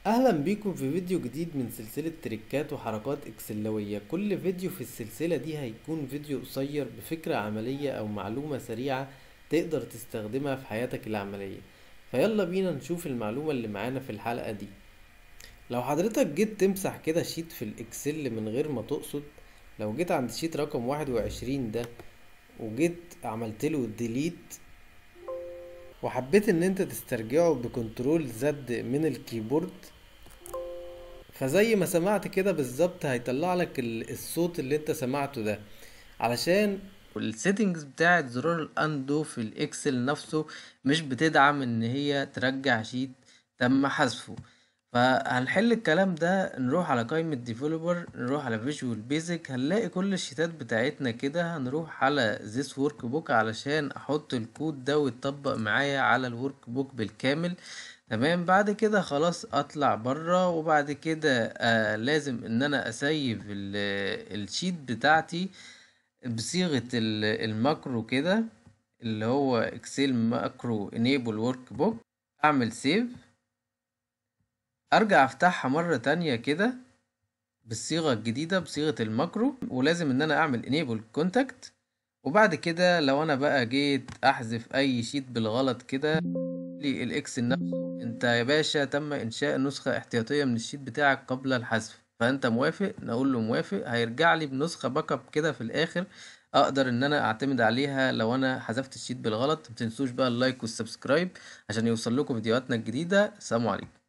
اهلا بيكم في فيديو جديد من سلسلة تريكات وحركات اكسلوية. كل فيديو في السلسلة دي هيكون فيديو قصير بفكرة عملية او معلومة سريعة تقدر تستخدمها في حياتك العملية. فيلا بينا نشوف المعلومة اللي معانا في الحلقة دي. لو حضرتك جيت تمسح كده شيت في الاكسل من غير ما تقصد، لو جيت عند شيت رقم 21 ده وجيت عملت له ديليت وحبيت ان انت تسترجعه بكنترول زد من الكيبورد، فزي ما سمعت كده بالظبط هيطلع لك الصوت اللي انت سمعته ده. علشان السيتنجز بتاعت زرار الاندو في الاكسل نفسه مش بتدعم ان هي ترجع شيت تم حذفه. فهنحل الكلام ده، نروح على قائمة ديفلوبر، نروح على فيجوال بيزك، هنلاقي كل الشيتات بتاعتنا كده. هنروح على this workbook علشان احط الكود ده ويتطبق معايا على الورك بوك بالكامل. تمام، بعد كده خلاص اطلع بره، وبعد كده لازم ان انا اسيف الشيت بتاعتي بصيغة الماكرو كده، اللي هو اكسل ماكرو انيبل ورك بوك. اعمل سيف، ارجع افتحها مرة تانية كده بالصيغة الجديدة بصيغة الماكرو، ولازم ان انا اعمل enable contact. وبعد كده لو انا بقى جيت احذف اي شيت بالغلط كده، لي الاكسل نفسه انت يا باشا تم انشاء نسخة احتياطية من الشيت بتاعك قبل الحذف، فانت موافق؟ نقول له موافق، هيرجع لي بنسخة باك اب كده في الاخر اقدر ان انا اعتمد عليها لو انا حذفت الشيت بالغلط. متنسوش بقى اللايك والسبسكرايب عشان يوصل لكم فيديوهاتنا الجديدة. سلام عليكم.